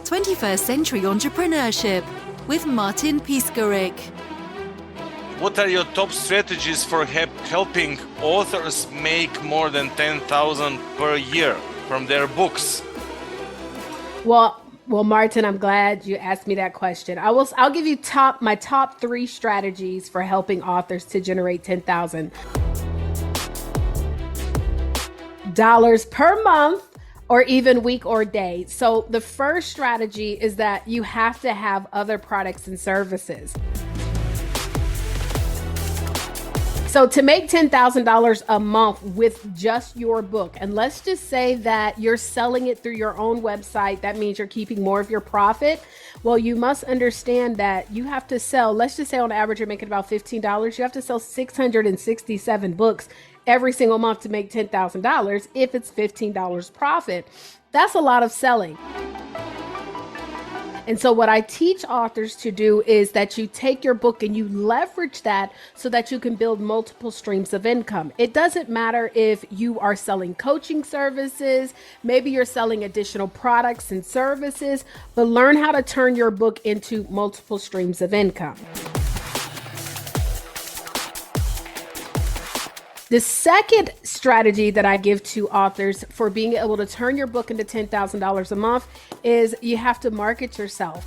21st Century Entrepreneurship with Martin Piskarik. What are your top strategies for helping authors make more than 10,000 per year from their books? Well, Martin, I'm glad you asked me that question. I'll give you my top 3 strategies for helping authors to generate $10,000 per month or even week or day. So the first strategy is that you have to have other products and services. So to make $10,000 a month with just your book, and let's just say that you're selling it through your own website, that means you're keeping more of your profit. Well, you must understand that you have to sell, let's just say on average, you're making about $15. You have to sell 667 books every single month to make $10,000 if it's $15 profit. That's a lot of selling. And so what I teach authors to do is that you take your book and you leverage that so that you can build multiple streams of income. It doesn't matter if you are selling coaching services, maybe you're selling additional products and services, but learn how to turn your book into multiple streams of income. The second strategy that I give to authors for being able to turn your book into $10,000 a month is you have to market yourself.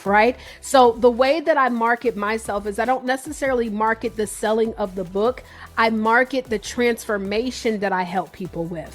Right? So the way that I market myself is I don't necessarily market the selling of the book. I market the transformation that I help people with.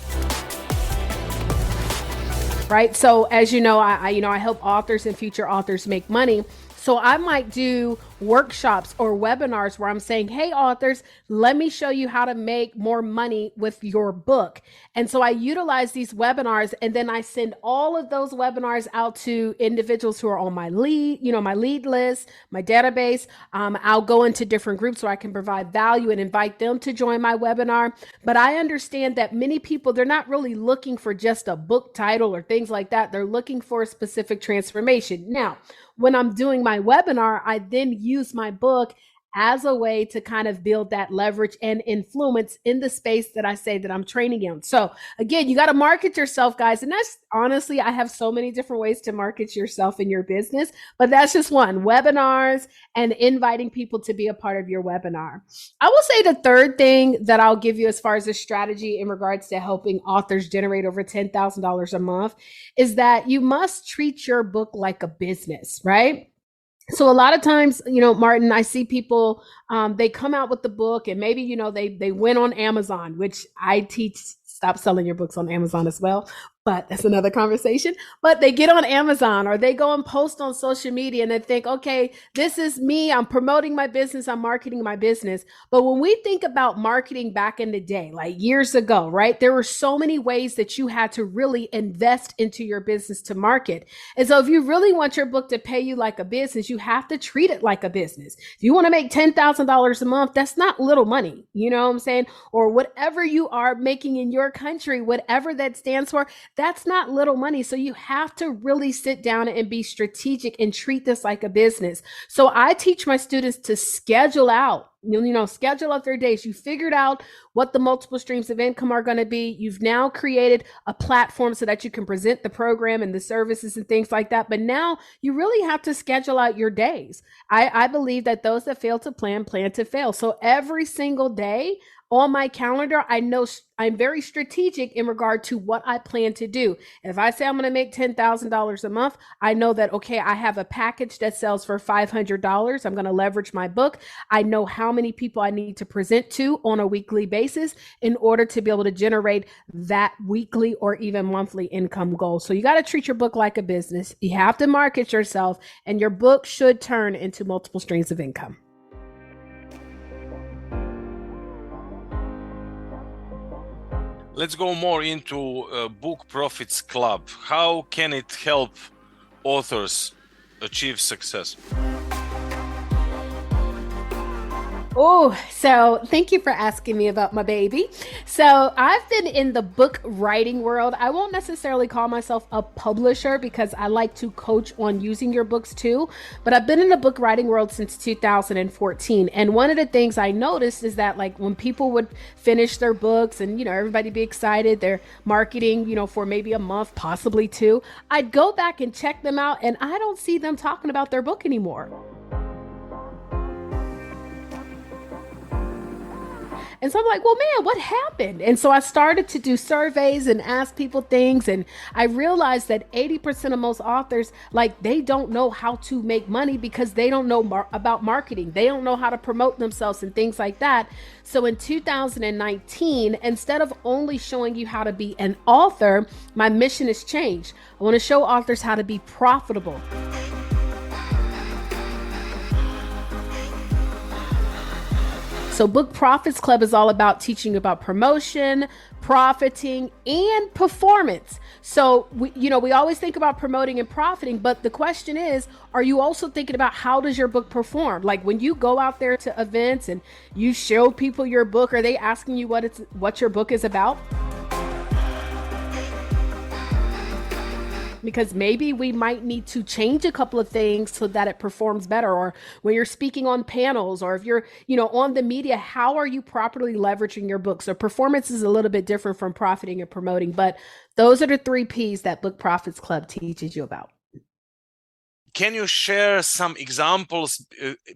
Right? So as you know, I help authors and future authors make money. So I might do workshops or webinars where I'm saying, hey, authors, let me show you how to make more money with your book. And so I utilize these webinars, and then I send all of those webinars out to individuals who are on my lead list, my database. I'll go into different groups where I can provide value and invite them to join my webinar. But I understand that many people, they're not really looking for just a book title or things like that. They're looking for a specific transformation. Now, when I'm doing my webinar, I then use my book as a way to kind of build that leverage and influence in the space that I say that I'm training in. So again, you got to market yourself, guys. And that's honestly, I have so many different ways to market yourself in your business, but that's just one: webinars and inviting people to be a part of your webinar. I will say the third thing that I'll give you as far as a strategy in regards to helping authors generate over $10,000 a month is that you must treat your book like a business, right? So a lot of times, Martin, I see people, they come out with the book and maybe, they went on Amazon, which I teach, stop selling your books on Amazon as well. But that's another conversation. But they get on Amazon or they go and post on social media and they think, okay, this is me. I'm promoting my business. I'm marketing my business. But when we think about marketing back in the day, like years ago, right, there were so many ways that you had to really invest into your business to market. And so if you really want your book to pay you like a business, you have to treat it like a business. If you want to make $10,000 a month, that's not little money. You know what I'm saying? Or whatever you are making in your country, whatever that stands for, that's not little money. So you have to really sit down and be strategic and treat this like a business. So I teach my students to schedule out their days. You figured out what the multiple streams of income are going to be. You've now created a platform so that you can present the program and the services and things like that. But now you really have to schedule out your days. I believe that those that fail to plan to fail. So every single day on my calendar, I know I'm very strategic in regard to what I plan to do. If I say I'm going to make $10,000 a month, I know that, okay, I have a package that sells for $500. I'm going to leverage my book. I know how many people I need to present to on a weekly basis in order to be able to generate that weekly or even monthly income goal. So you got to treat your book like a business. You have to market yourself, and your book should turn into multiple streams of income. Let's go more into Book Profits Club. How can it help authors achieve success? Oh, so thank you for asking me about my baby. So I've been in the book writing world. I won't necessarily call myself a publisher because I like to coach on using your books too. But I've been in the book writing world since 2014. And one of the things I noticed is that like when people would finish their books and, everybody be excited, they're marketing, for maybe a month, possibly two, I'd go back and check them out and I don't see them talking about their book anymore. And so I'm like, well, man, what happened? And so I started to do surveys and ask people things. And I realized that 80% of most authors, like, they don't know how to make money because they don't know about marketing. They don't know how to promote themselves and things like that. So in 2019, instead of only showing you how to be an author, my mission has changed. I want to show authors how to be profitable. So Book Profits Club is all about teaching about promotion, profiting, and performance. So we always think about promoting and profiting, but the question is, are you also thinking about how does your book perform? Like when you go out there to events and you show people your book, are they asking you what your book is about? Because maybe we might need to change a couple of things so that it performs better. Or when you're speaking on panels, or if you're, on the media, how are you properly leveraging your book? So performance is a little bit different from profiting and promoting, but those are the 3 P's that Book Profits Club teaches you about. Can you share some examples,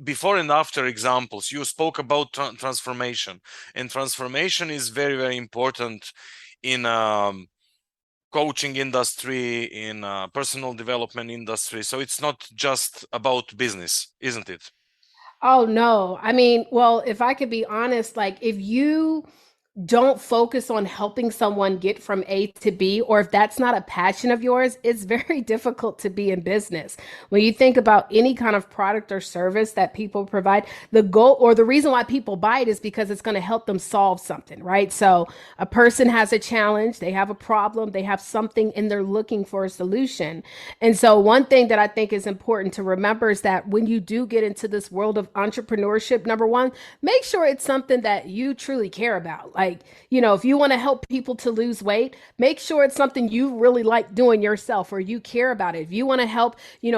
before and after examples? You spoke about transformation, and transformation is very, very important in coaching industry, in personal development industry. So it's not just about business, isn't it? Oh, no. I mean, well, if I could be honest, like if you don't focus on helping someone get from A to B, or if that's not a passion of yours, it's very difficult to be in business. When you think about any kind of product or service that people provide, the goal or the reason why people buy it is because it's going to help them solve something, right? So a person has a challenge, they have a problem, they have something, and they're looking for a solution. And so one thing that I think is important to remember is that when you do get into this world of entrepreneurship, number one, make sure it's something that you truly care about. Like, if you want to help people to lose weight, make sure it's something you really like doing yourself or you care about it. If you want to help,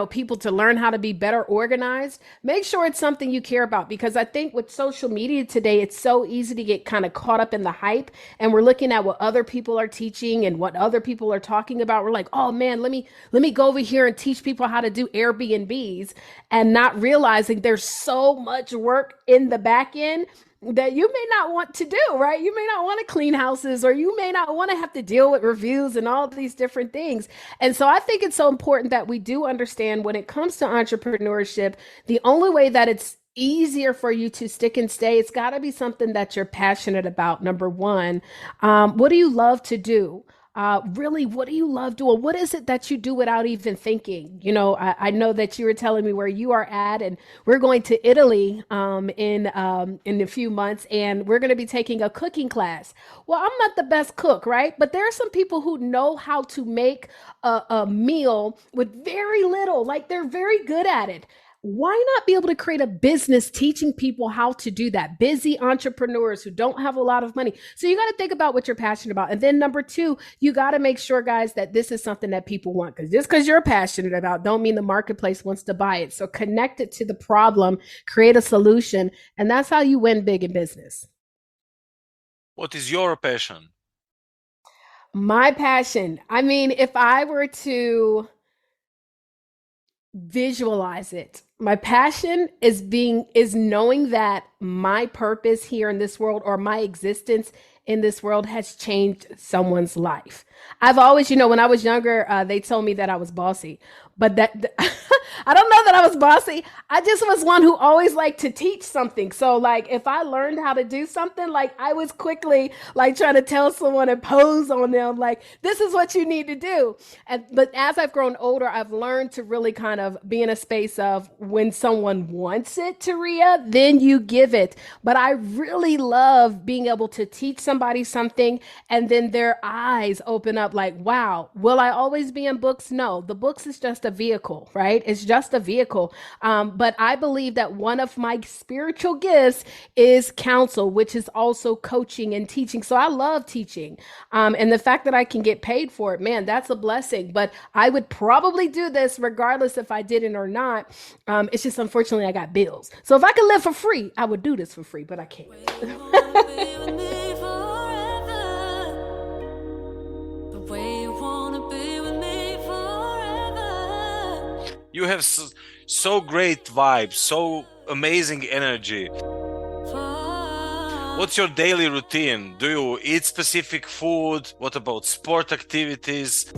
people to learn how to be better organized, make sure it's something you care about. Because I think with social media today, it's so easy to get kind of caught up in the hype, and we're looking at what other people are teaching and what other people are talking about. We're like, oh man, let me go over here and teach people how to do Airbnbs, and not realizing there's so much work in the back end that you may not want to do, right? You may not want to clean houses, or you may not want to have to deal with reviews and all these different things. And so I think it's so important that we do understand when it comes to entrepreneurship, the only way that it's easier for you to stick and stay, it's got to be something that you're passionate about. Number one, what do you love to do? Really, what do you love doing? What is it that you do without even thinking? I know that you were telling me where you are at, and we're going to Italy in a few months, and we're going to be taking a cooking class. Well, I'm not the best cook, right? But there are some people who know how to make a meal with very little, like they're very good at it. Why not be able to create a business teaching people how to do that? Busy entrepreneurs who don't have a lot of money. So you got to think about what you're passionate about. And then number two, you got to make sure, guys, that this is something that people want. Because just because you're passionate about don't mean the marketplace wants to buy it. So connect it to the problem, create a solution, and that's how you win big in business. What is your passion? My passion. I mean, if I were to visualize it, my passion is knowing that my purpose here in this world, or my existence in this world, has changed someone's life. I've always, when I was younger, they told me that I was bossy, but I don't know that I was bossy. I just was one who always liked to teach something. So like if I learned how to do something, like I was quickly like trying to tell someone and pose on them, like, this is what you need to do. But as I've grown older, I've learned to really kind of be in a space of when someone wants it, Taurea, then you give it. But I really love being able to teach somebody something and then their eyes open up like, wow, will I always be in books? No, the books is just a vehicle, right? It's just a vehicle. But I believe that one of my spiritual gifts is counsel, which is also coaching and teaching. So I love teaching. And the fact that I can get paid for it, man, that's a blessing. But I would probably do this regardless if I didn't or not. It's just unfortunately I got bills. So if I could live for free, I would do this for free, but I can't. You have so great vibes, so amazing energy. What's your daily routine? Do you eat specific food? What about sport activities?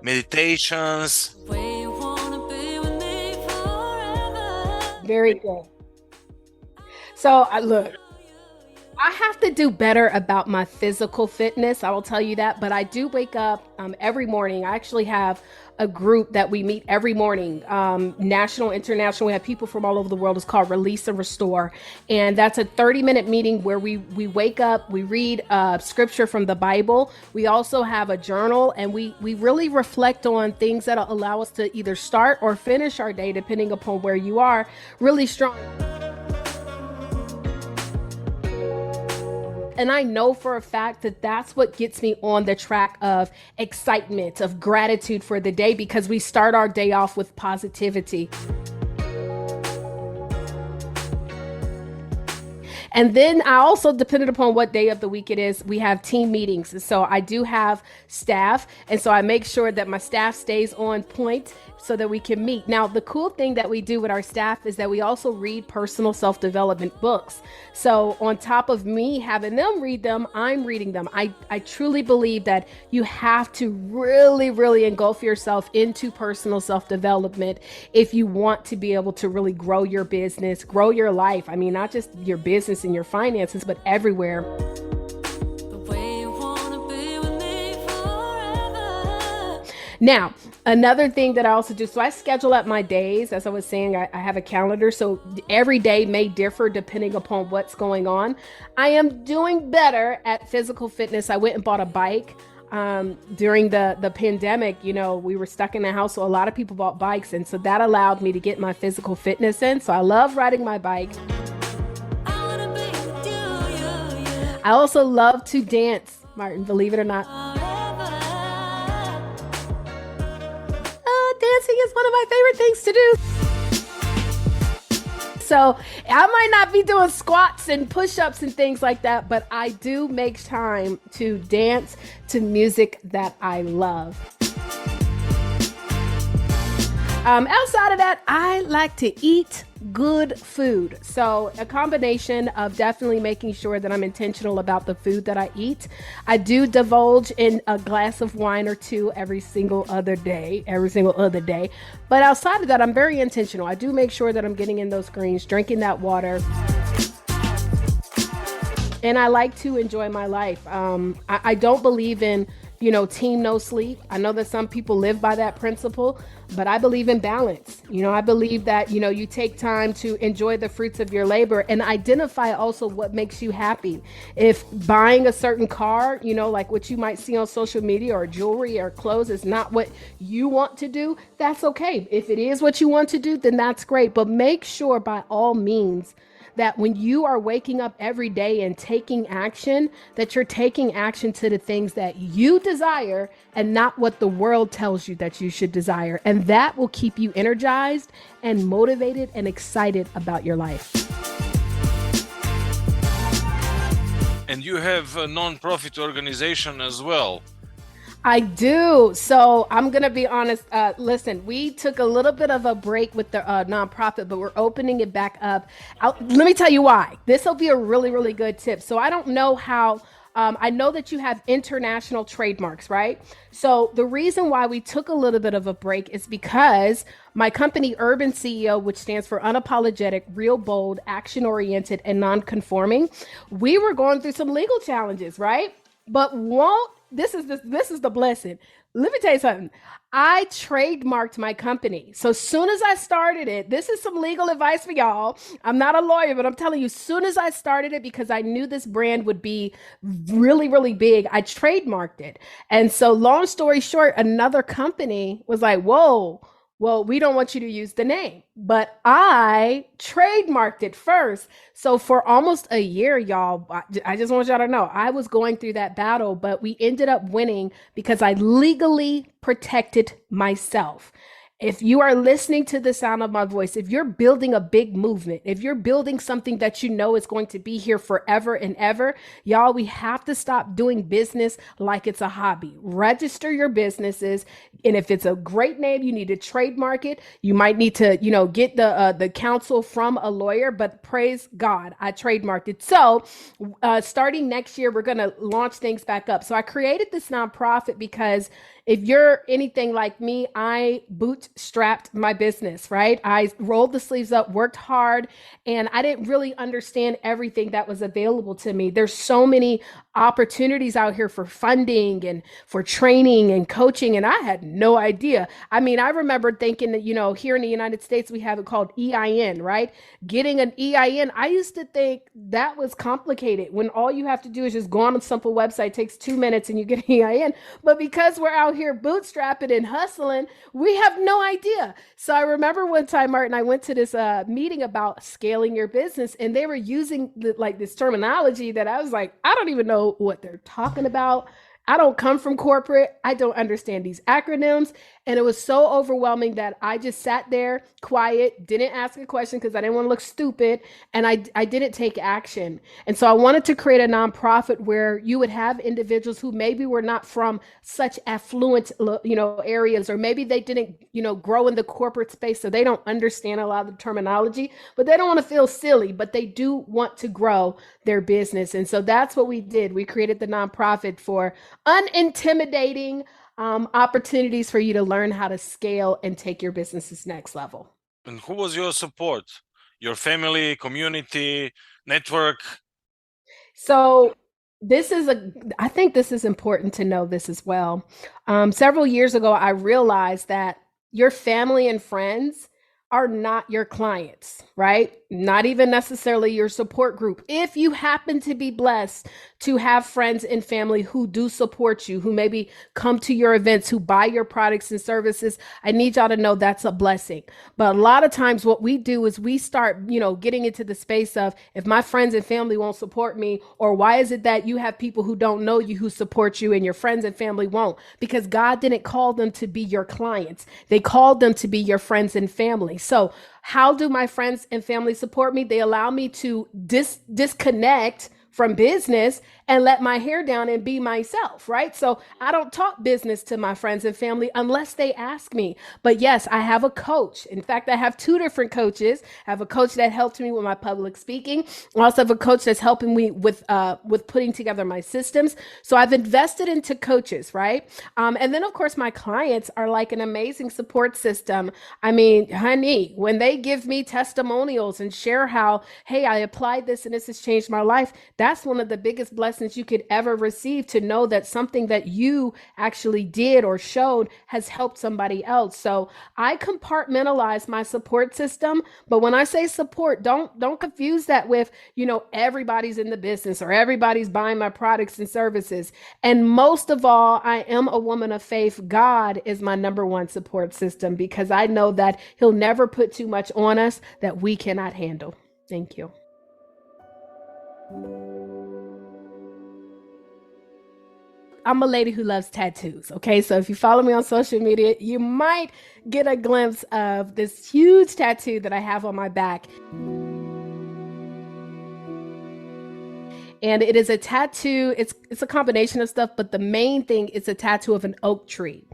Meditations? Very good. So look, I have to do better about my physical fitness. I will tell you that, but I do wake up every morning. I actually have a group that we meet every morning, national, international. We have people from all over the world. It's called Release and Restore. And that's a 30-minute meeting where we wake up, we read scripture from the Bible. We also have a journal, and we really reflect on things that allow us to either start or finish our day, depending upon where you are, really strong. And I know for a fact that that's what gets me on the track of excitement, of gratitude for the day, because we start our day off with positivity. And then I also, depending upon what day of the week it is, we have team meetings. So I do have staff. And so I make sure that my staff stays on point so that we can meet. Now, the cool thing that we do with our staff is that we also read personal self-development books. So on top of me having them read them, I'm reading them. I truly believe that you have to really, really engulf yourself into personal self-development if you want to be able to really grow your business, grow your life. I mean, not just your business and your finances, but everywhere. Now, another thing that I also do, so I schedule out my days. As I was saying, I have a calendar. So every day may differ depending upon what's going on. I am doing better at physical fitness. I went and bought a bike. During the pandemic, you know, we were stuck in the house. So a lot of people bought bikes. And so that allowed me to get my physical fitness in. So I love riding my bike. I also love to dance, Martin, believe it or not. Dancing is one of my favorite things to do. So I might not be doing squats and push-ups and things like that, but I do make time to dance to music that I love. Outside of that, I like to eat good food. So a combination of definitely making sure that I'm intentional about the food that I eat. I do divulge in a glass of wine or two every single other day. But outside of that, I'm very intentional. I do make sure that I'm getting in those greens, drinking that water. And I like to enjoy my life. I don't believe in, team no sleep. I know that some people live by that principle, but I believe in balance. I believe that, you take time to enjoy the fruits of your labor and identify also what makes you happy. If buying a certain car, like what you might see on social media or jewelry or clothes is not what you want to do, that's okay. If it is what you want to do, then that's great. But make sure by all means that when you are waking up every day and taking action, that you're taking action to the things that you desire and not what the world tells you that you should desire. And that will keep you energized and motivated and excited about your life. And you have a non-profit organization as well. I do. So I'm going to be honest. Listen, we took a little bit of a break with the nonprofit, but we're opening it back up. Let me tell you why. This will be a really, really good tip. So I don't know how. I know that you have international trademarks, right? So the reason why we took a little bit of a break is because my company, Urban CEO, which stands for unapologetic, real bold, action-oriented, and non-conforming, we were going through some legal challenges, right? But won't this is the blessing. Let me tell you something. I trademarked my company. So soon as I started it, this is some legal advice for y'all. I'm not a lawyer, but I'm telling you, soon as I started it, because I knew this brand would be really, really big, I trademarked it. And so long story short, another company was like, whoa, well, we don't want you to use the name, but I trademarked it first. So for almost a year, y'all, I just want y'all to know I was going through that battle, but we ended up winning because I legally protected myself. If you are listening to the sound of my voice, if you're building a big movement, if you're building something that you know is going to be here forever and ever, y'all, we have to stop doing business like it's a hobby. Register your businesses. And if it's a great name, you need to trademark it. You might need to, get the counsel from a lawyer, but praise God, I trademarked it. So starting next year, we're going to launch things back up. So I created this nonprofit because if you're anything like me, I bootstrapped my business, right? I rolled the sleeves up, worked hard, and I didn't really understand everything that was available to me. There's so many opportunities out here for funding and for training and coaching, and I had no idea. I mean, I remember thinking that, here in the United States, we have it called EIN, right? Getting an EIN, I used to think that was complicated when all you have to do is just go on a simple website, takes 2 minutes and you get an EIN. But because we're out here bootstrapping and hustling, we have no idea. So I remember one time, Martin, I went to this meeting about scaling your business, and they were using this terminology that I was like, I don't even know what they're talking about. I don't come from corporate. I don't understand these acronyms. And it was so overwhelming that I just sat there quiet, didn't ask a question because I didn't want to look stupid. And I didn't take action. And so I wanted to create a nonprofit where you would have individuals who maybe were not from such affluent, areas, or maybe they didn't, grow in the corporate space. So they don't understand a lot of the terminology, but they don't want to feel silly, but they do want to grow their business. And so that's what we did. We created the nonprofit for unintimidating opportunities for you to learn how to scale and take your businesses next level. And who was your support? Your family, community, network? So I think this is important to know this as well. Several years ago, I realized that your family and friends are not your clients, right? Not even necessarily your support group. If you happen to be blessed to have friends and family who do support you, who maybe come to your events, who buy your products and services, I need y'all to know that's a blessing. But a lot of times what we do is we start, getting into the space of, if my friends and family won't support me, or why is it that you have people who don't know you who support you and your friends and family won't? Because God didn't call them to be your clients. They called them to be your friends and family. So how do my friends and family support me? They allow me to disconnect from business and let my hair down and be myself, right? So I don't talk business to my friends and family unless they ask me. But yes, I have a coach. In fact, I have 2 different coaches. I have a coach that helped me with my public speaking. I also have a coach that's helping me with putting together my systems. So I've invested into coaches, right? And then of course my clients are like an amazing support system. I mean, honey, when they give me testimonials and share how, hey, I applied this and this has changed my life, that's one of the biggest blessings you could ever receive, to know that something that you actually did or showed has helped somebody else. So I compartmentalize my support system. But when I say support, don't confuse that with, everybody's in the business or everybody's buying my products and services. And most of all, I am a woman of faith. God is my number one support system, because I know that He'll never put too much on us that we cannot handle. Thank you. I'm a lady who loves tattoos. Okay. So if you follow me on social media, you might get a glimpse of this huge tattoo that I have on my back. And it is a tattoo. It's a combination of stuff, but the main thing is a tattoo of an oak tree.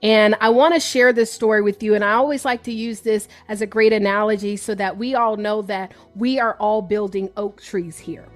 And I want to share this story with you. And I always like to use this as a great analogy so that we all know that we are all building oak trees here.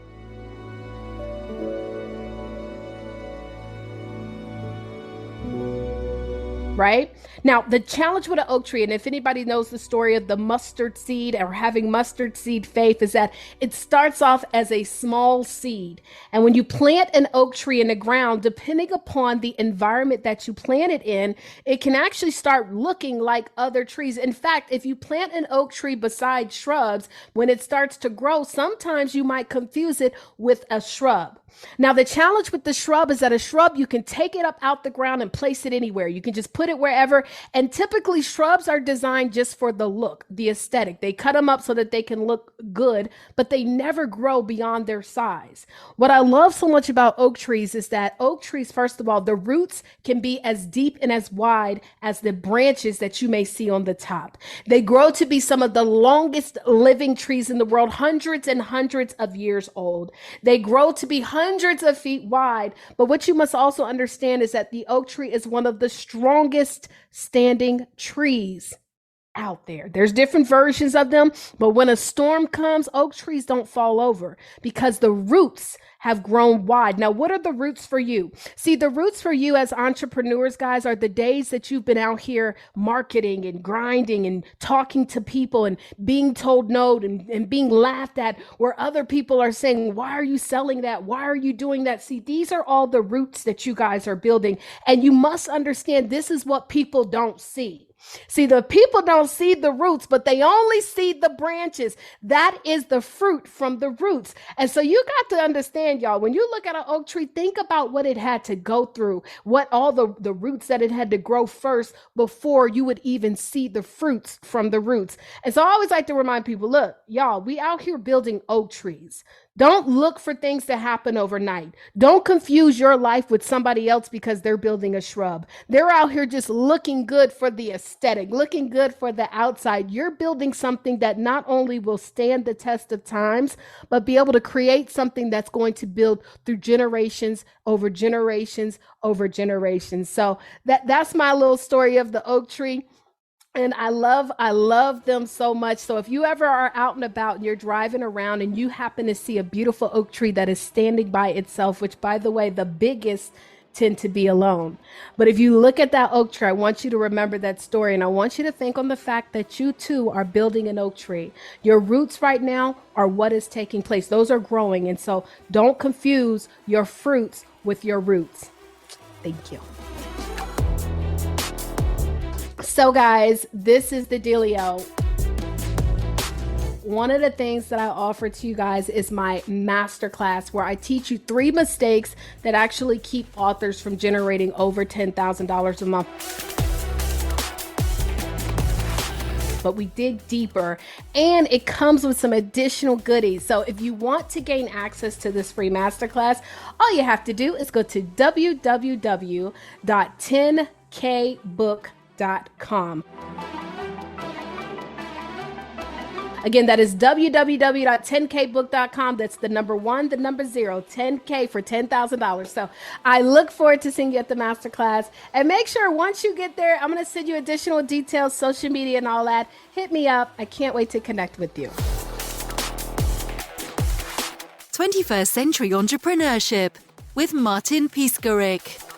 right? Now, the challenge with an oak tree, and if anybody knows the story of the mustard seed or having mustard seed faith, is that it starts off as a small seed. And when you plant an oak tree in the ground, depending upon the environment that you plant it in, it can actually start looking like other trees. In fact, if you plant an oak tree beside shrubs, when it starts to grow, sometimes you might confuse it with a shrub. Now, the challenge with the shrub is that a shrub, you can take it up out the ground and place it anywhere. You can just put it wherever. And typically shrubs are designed just for the look, the aesthetic. They cut them up so that they can look good, but they never grow beyond their size. What I love so much about oak trees is that oak trees, first of all, the roots can be as deep and as wide as the branches that you may see on the top. They grow to be some of the longest living trees in the world, hundreds and hundreds of years old. They grow to be hundreds of feet wide. But what you must also understand is that the oak tree is one of the strongest standing trees out there. There's different versions of them, but when a storm comes, oak trees don't fall over because the roots have grown wide. Now, what are the roots for you? See, the roots for you as entrepreneurs, guys, are the days that you've been out here marketing and grinding and talking to people and being told no and being laughed at, where other people are saying, why are you selling that? Why are you doing that? See, these are all the roots that you guys are building. And you must understand this is what people don't see. See, the people don't see the roots, but they only see the branches. That is the fruit from the roots. And so you got to understand, y'all, when you look at an oak tree, think about what it had to go through, what all the roots that it had to grow first before you would even see the fruits from the roots. And so I always like to remind people, look, y'all, we out here building oak trees. Don't look for things to happen overnight. Don't confuse your life with somebody else because they're building a shrub. They're out here just looking good for the aesthetic, looking good for the outside. You're building something that not only will stand the test of times, but be able to create something that's going to build through generations over generations over generations. So that's my little story of the oak tree. And I love them so much. So if you ever are out and about and you're driving around and you happen to see a beautiful oak tree that is standing by itself, which, by the way, the biggest tend to be alone. But if you look at that oak tree, I want you to remember that story. And I want you to think on the fact that you too are building an oak tree. Your roots right now are what is taking place. Those are growing. And so don't confuse your fruits with your roots. Thank you. So guys, this is the dealio. One of the things that I offer to you guys is my masterclass, where I teach you 3 mistakes that actually keep authors from generating over $10,000 a month. But we dig deeper, and it comes with some additional goodies. So if you want to gain access to this free masterclass, all you have to do is go to www.10kbook.com. Again, that is www.10kbook.com. That's the number 1, the number 0, 10K for $10,000. So I look forward to seeing you at the masterclass. And make sure once you get there, I'm going to send you additional details, social media and all that. Hit me up. I can't wait to connect with you. 21st Century Entrepreneurship with Martin Piskarik.